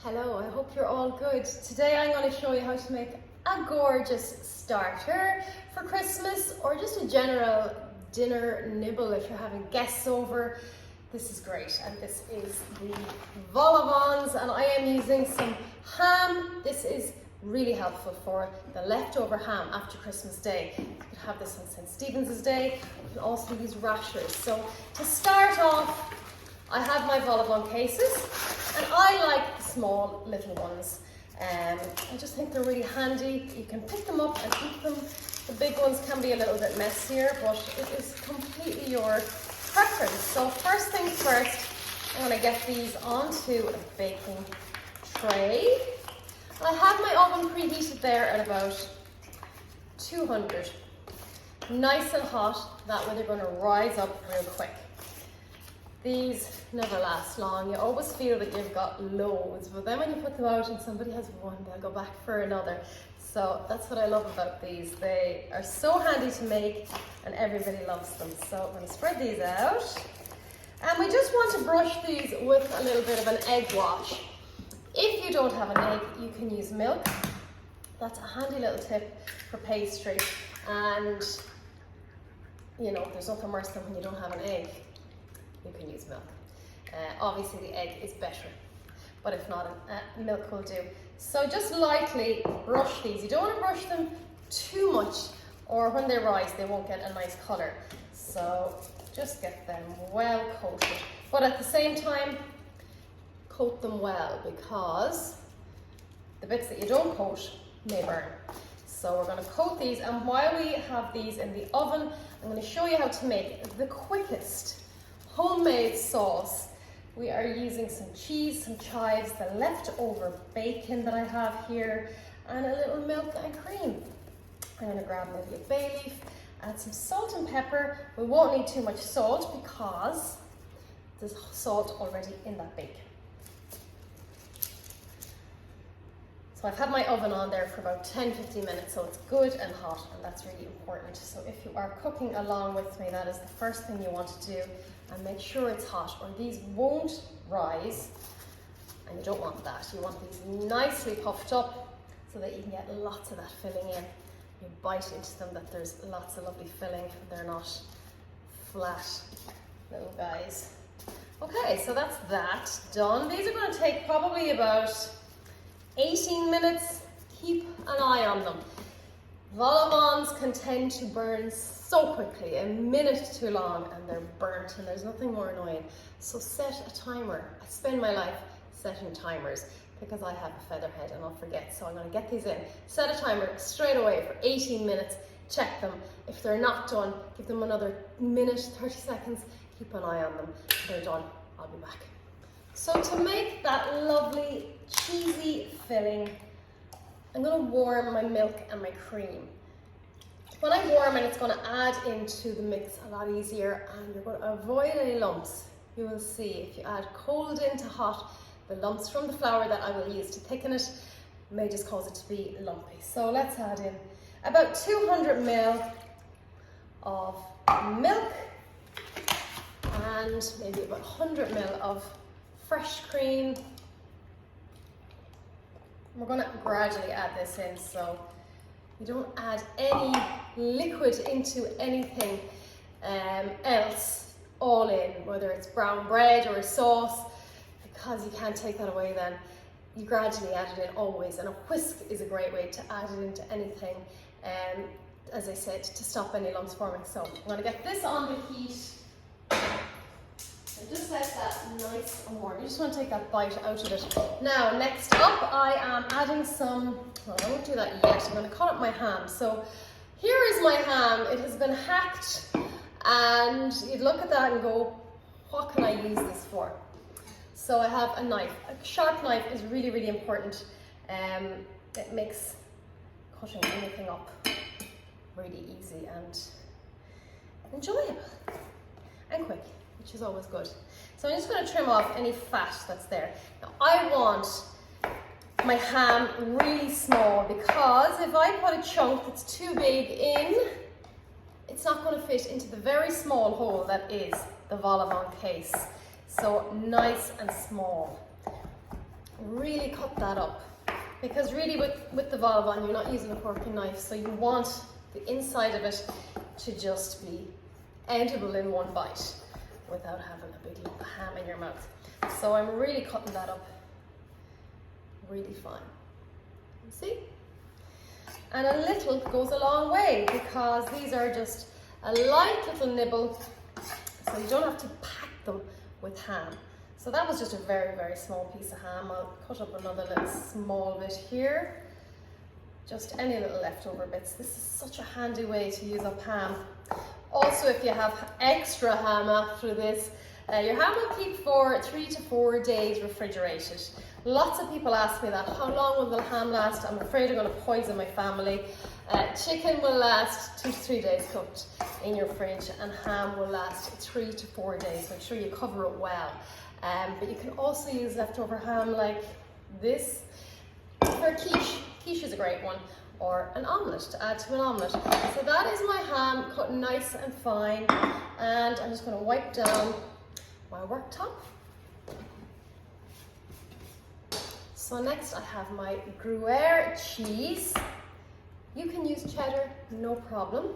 Hello, I hope you're all good. Today I'm going to show you how to make a gorgeous starter for Christmas or just a general dinner nibble if you're having guests over. This is great, and this is the vol au vents, and I am using some ham. This is really helpful for the leftover ham after Christmas Day. You could have this on St. Stephen's Day. You can also use rashers. So to start off, I have my vol au vent cases, and I like the small little ones. I just think they're really handy. You can pick them up and eat them. The big ones can be a little bit messier, but it is completely your preference. So first things first, I'm going to get these onto a baking tray. I have my oven preheated there at about 200. Nice and hot, that way they're going to rise up real quick. These never last long. You always feel that you've got loads, but then when you put them out and somebody has one, they'll go back for another. So that's what I love about these. They are so handy to make and everybody loves them. So I'm going to spread these out. And we just want to brush these with a little bit of an egg wash. If you don't have an egg, you can use milk. That's a handy little tip for pastry. And you know, there's nothing worse than when you don't have an egg. You can use milk. Obviously the egg is better, but if not, milk will do. So just lightly brush these. You don't want to brush them too much, or when they rise they won't get a nice colour. So just get them well coated, but at the same time coat them well, because the bits that you don't coat may burn. So we're going to coat these, and while we have these in the oven, I'm going to show you how to make the quickest homemade sauce. We are using some cheese, some chives, the leftover bacon that I have here, and a little milk and cream. I'm going to grab maybe a bay leaf, add some salt and pepper. We won't need too much salt because there's salt already in that bacon. So I've had my oven on there for about 10-15 minutes, so it's good and hot, and that's really important. So if you are cooking along with me, that is the first thing you want to do, and make sure it's hot or these won't rise, and you don't want that. You want these nicely puffed up so that you can get lots of that filling in. You bite into them, that there's lots of lovely filling, they're not flat little guys. Okay, so that's that done. These are going to take probably about 18 minutes. Keep an eye on them. Vol au vents can tend to burn so quickly, a minute too long and they're burnt, and there's nothing more annoying. So set a timer. I spend my life setting timers because I have a feather head and I'll forget. So I'm going to get these in. Set a timer straight away for 18 minutes. Check them. If they're not done, give them another minute, 30 seconds. Keep an eye on them. If they're done, I'll be back. So to make that lovely cheesy filling, I'm going to warm my milk and my cream. When I warm it, it's going to add into the mix a lot easier, and you're going to avoid any lumps. You will see if you add cold into hot, the lumps from the flour that I will use to thicken it may just cause it to be lumpy. So let's add in about 200 ml of milk and maybe about 100 ml of fresh cream. We're going to gradually add this in, so you don't add any liquid into anything else all in, whether it's brown bread or a sauce, because you can't take that away then. You gradually add it in always, and a whisk is a great way to add it into anything, as I said, to stop any lumps forming. So I'm going to get this on the heat. And just let that nice and warm. You just want to take that bite out of it. Now, next up, I am adding some, well, I won't do that yet. I'm going to cut up my ham. So here is my ham. It has been hacked, and you'd look at that and go, what can I use this for? So I have a knife. A sharp knife is really, really important. It makes cutting anything up really easy and enjoyable and quick, which is always good. So I'm just going to trim off any fat that's there. Now I want my ham really small, because if I put a chunk that's too big in, it's not going to fit into the very small hole that is the vol au vent case. So nice and small. really cut that up. Because really with the vol au vent, you're not using a fork and knife, so you want the inside of it to just be edible in one bite without having a big lump of ham in your mouth. So I'm really cutting that up really fine. See? And a little goes a long way, because these are just a light little nibble, so you don't have to pack them with ham. So that was just a very, very small piece of ham. I'll cut up another little small bit here. Just any little leftover bits. This is such a handy way to use up ham. Also, if you have extra ham after this, your ham will keep for 3 to 4 days refrigerated. Lots of people ask me that. How long will the ham last? I'm afraid I'm going to poison my family. Chicken will last 2 to 3 days cooked in your fridge, and ham will last 3 to 4 days. Make sure you cover it well. But you can also use leftover ham like this for quiche. Quiche is a great one, or an omelette, to add to an omelette. So that is my ham cut nice and fine, and I'm just going to wipe down my worktop. So next I have my Gruyere cheese. You can use cheddar, no problem.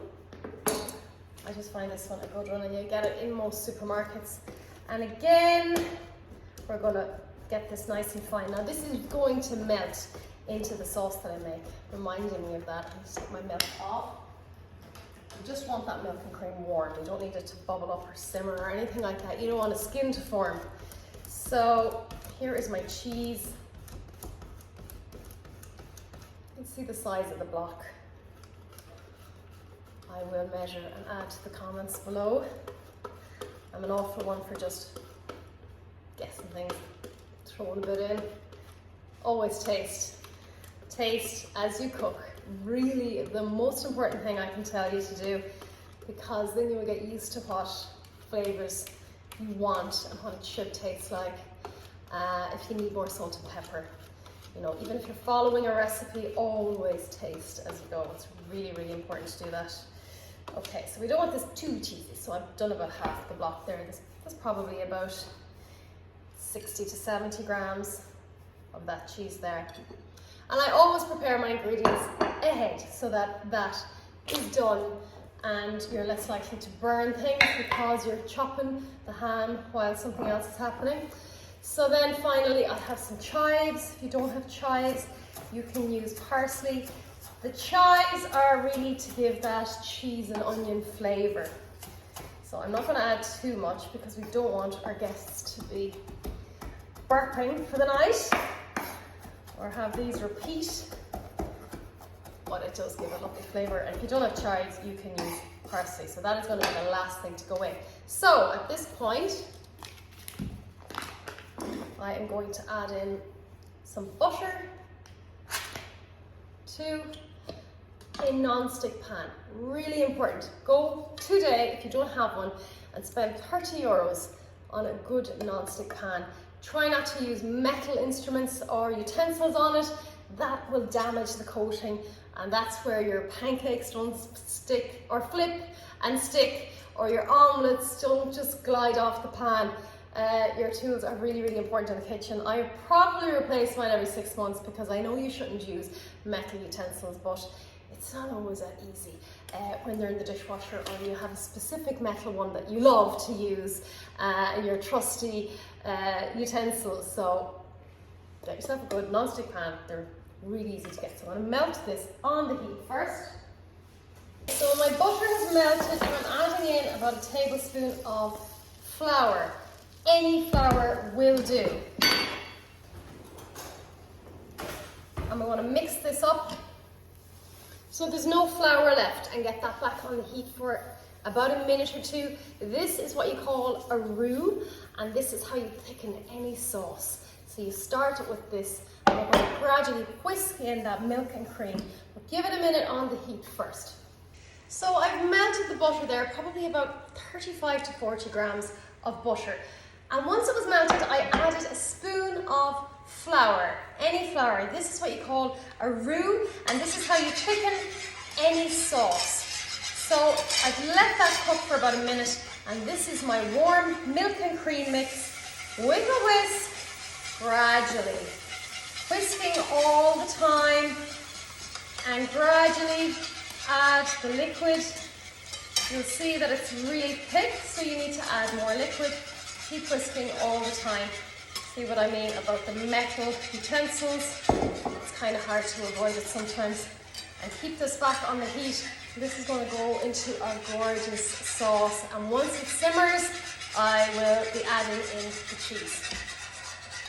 I just find this one a good one, and you get it in most supermarkets. And again, we're going to get this nice and fine. Now this is going to melt into the sauce that I make, reminding me of that. I'm going to take my milk off. You just want that milk and cream warm. You don't need it to bubble up or simmer or anything like that. You don't want a skin to form. So here is my cheese. You can see the size of the block. I will measure and add to the comments below. I'm an awful one for just guessing things, throwing a bit in. Always taste. Taste as you cook. Really the most important thing I can tell you to do, because then you will get used to what flavours you want and what it should taste like. If you need more salt and pepper, you know, even if you're following a recipe, always taste as you go. It's really, really important to do that. Okay, so we don't want this too cheesy, so I've done about half the block there. There's probably about 60 to 70 grams of that cheese there. And I always prepare my ingredients ahead so that that is done and you're less likely to burn things because you're chopping the ham while something else is happening. So then finally I have some chives. If you don't have chives, you can use parsley. The chives are really to give that cheese and onion flavour. So I'm not going to add too much because we don't want our guests to be burping for the night or have these repeat, but it does give a lovely flavour. And if you don't have chives, you can use parsley. So that is going to be the last thing to go in. So at this point, I am going to add in some butter to a non-stick pan. Really important. Go today, if you don't have one, and spend 30 euros on a good non-stick pan. Try not to use metal instruments or utensils on it. That will damage the coating, and that's where your pancakes don't stick or flip and stick, or your omelets don't just glide off the pan. Your tools are really, really important in the kitchen. I probably replace mine every 6 months because I know you shouldn't use metal utensils, but it's not always that easy when they're in the dishwasher, or you have a specific metal one that you love to use, your trusty utensils. So get yourself a good non-stick pan. They're really easy to get. So I'm going to melt this on the heat first. So my butter has melted, and I'm adding in about a tablespoon of flour. Any flour will do. And we want to mix this up so there's no flour left, and get that back on the heat for about a minute or two. This is what you call a roux, and this is how you thicken any sauce. So you start it with this, and we're going to gradually whisk in that milk and cream. But give it a minute on the heat first. So I've melted the butter there, probably about 35 to 40 grams of butter. And once it was melted, I added a spoon of flour, any flour. This is what you call a roux, and this is how you thicken any sauce. So I've let that cook for about a minute, and this is my warm milk and cream mix with a whisk, gradually all the time and gradually add the liquid. You'll see that it's really thick, so you need to add more liquid. Keep whisking all the time. See what I mean about the metal utensils? It's kind of hard to avoid it sometimes. And keep this back on the heat. This is going to go into our gorgeous sauce. And once it simmers, I will be adding in the cheese.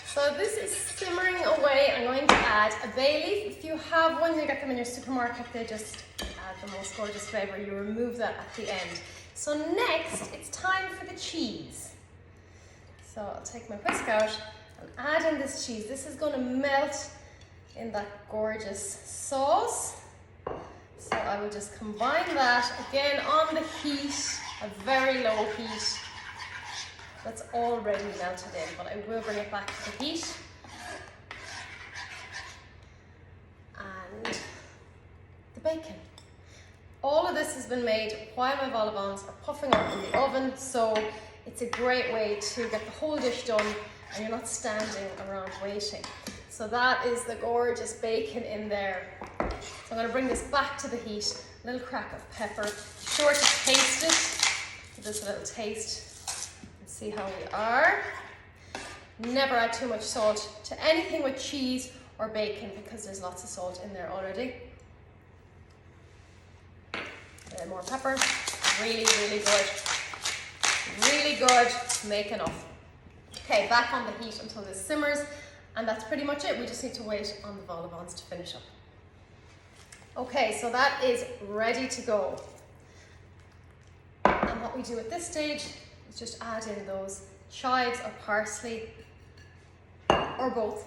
So this is simmering away. I'm going to add a bay leaf. If you have one, you get them in your supermarket. They just add the most gorgeous flavor. You remove that at the end. So next, it's time for the cheese. So I'll take my whisk out and add in this cheese. This is going to melt in that gorgeous sauce. So I will just combine that again on the heat, a very low heat. That's already melted in, but I will bring it back to the heat. And the bacon. All of this has been made while my vol au vents are puffing up in the oven, so it's a great way to get the whole dish done and you're not standing around waiting. So that is the gorgeous bacon in there. So I'm going to bring this back to the heat. A little crack of pepper. Be sure to taste it. Give this a little taste. See how we are. Never add too much salt to anything with cheese or bacon because there's lots of salt in there already. A bit more pepper. Really, really good. Really good. Make enough. Okay, back on the heat until this simmers, and that's pretty much it. We just need to wait on the vol au vents to finish up. Okay, so that is ready to go. And what we do at this stage, just add in those chives or parsley, or both.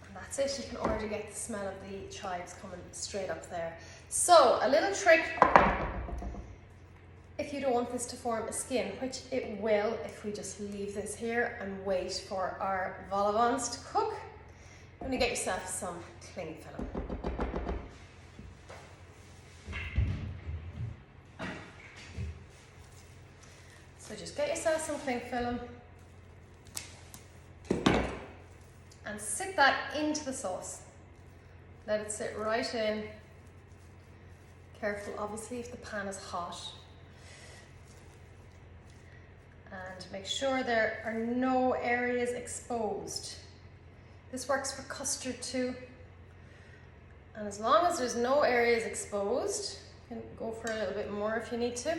And that's it. You can already get the smell of the chives coming straight up there. So, a little trick, if you don't want this to form a skin, which it will if we just leave this here and wait for our vol au vents to cook, you're going to get yourself some cling film. So just get yourself some cling film and sit that into the sauce. Let it sit right in. Careful obviously if the pan is hot. And make sure there are no areas exposed. This works for custard too. And as long as there's no areas exposed, you can go for a little bit more if you need to.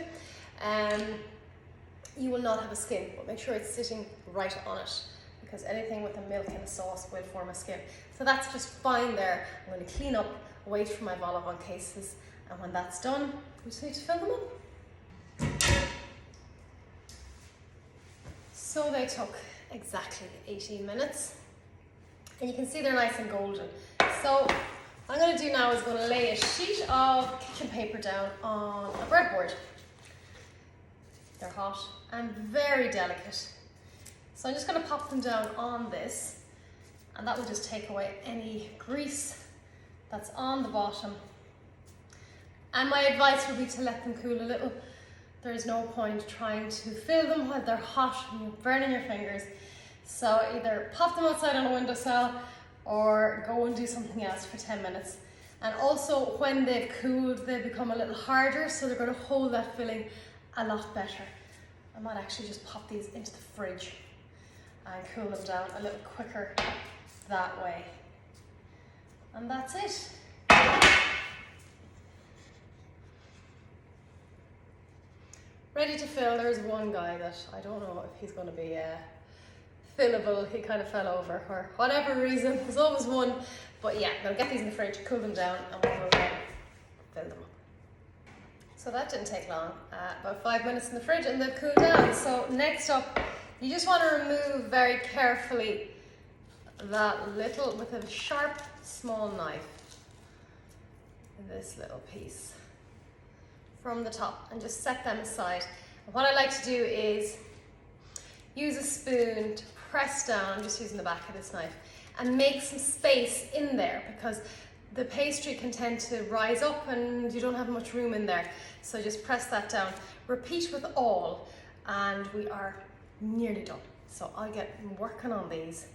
You will not have a skin, but make sure it's sitting right on it because anything with the milk and the sauce will form a skin. So that's just fine there. I'm going to clean up, wait for my vol au vent cases, and when that's done, we just need to fill them up. So they took exactly 18 minutes, and you can see they're nice and golden. So what I'm going to do now is going to lay a sheet of kitchen paper down on a breadboard. They're hot and very delicate. So I'm just going to pop them down on this, and that will just take away any grease that's on the bottom. And my advice would be to let them cool a little. There is no point trying to fill them while they're hot and you're burning your fingers. So either pop them outside on a windowsill or go and do something else for 10 minutes. And also when they've cooled, they become a little harder, so they're going to hold that filling a lot better. I might actually just pop these into the fridge and cool them down a little quicker that way. And that's it. Ready to fill. There's one guy that I don't know if he's going to be fillable. He kind of fell over for whatever reason. There's always one. But yeah, I'm going to get these in the fridge, cool them down, and we'll fill them up. So that didn't take long, about 5 minutes in the fridge and they've cooled down. So next up, you just want to remove very carefully that little, with a sharp, small knife, this little piece from the top, and just set them aside. And what I like to do is use a spoon to press down, I'm just using the back of this knife, and make some space in there because the pastry can tend to rise up and you don't have much room in there. So just press that down. Repeat with all, and we are nearly done. So I'll get working on these.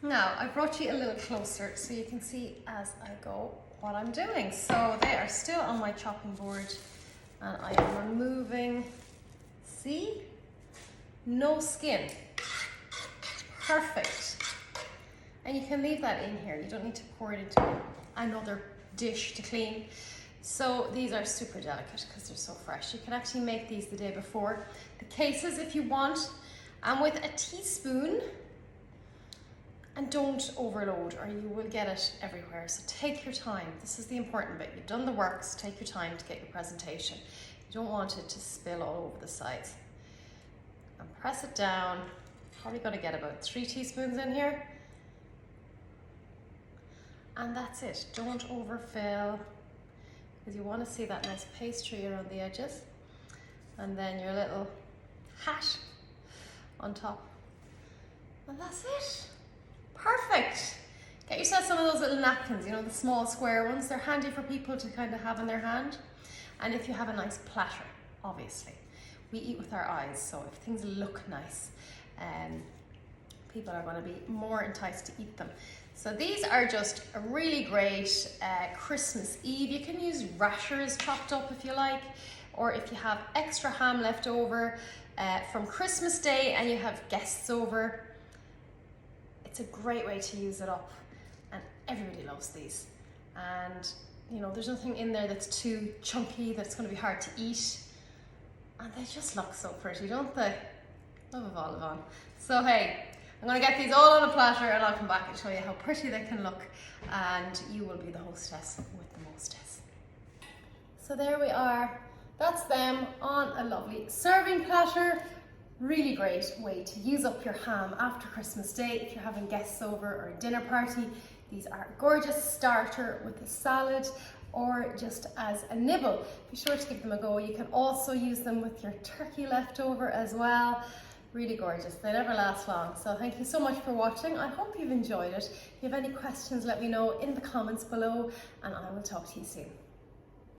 Now, I brought you a little closer so you can see as I go what I'm doing. So they are still on my chopping board and I am removing, see? No skin. Perfect. And you can leave that in here. You don't need to pour it into another dish to clean. So these are super delicate because they're so fresh. You can actually make these the day before. The cases if you want, and with a teaspoon, and don't overload or you will get it everywhere. So take your time. This is the important bit. You've done the works, take your time to get your presentation. You don't want it to spill all over the sides. And press it down. Probably got to get about 3 teaspoons in here. And that's it. Don't overfill because you want to see that nice pastry around the edges. And then your little hat on top. And that's it. Perfect. Get yourself some of those little napkins, you know, the small square ones. They're handy for people to kind of have in their hand. And if you have a nice platter, obviously. We eat with our eyes, so if things look nice, people are going to be more enticed to eat them. So these are just a really great Christmas Eve. You can use rashers chopped up if you like, or if you have extra ham left over from Christmas Day and you have guests over. It's a great way to use it up, and everybody loves these. And you know, there's nothing in there that's too chunky that's going to be hard to eat, and they just look so pretty, don't they? Love of olive on. So hey, I'm going to get these all on a platter and I'll come back and show you how pretty they can look, and you will be the hostess with the mostess. So there we are. That's them on a lovely serving platter. Really great way to use up your ham after Christmas Day if you're having guests over or a dinner party. These are a gorgeous starter with a salad or just as a nibble. Be sure to give them a go. You can also use them with your turkey left over as well. Really gorgeous. They never last long. So thank you so much for watching. I hope you've enjoyed it. If you have any questions, let me know in the comments below, and I will talk to you soon.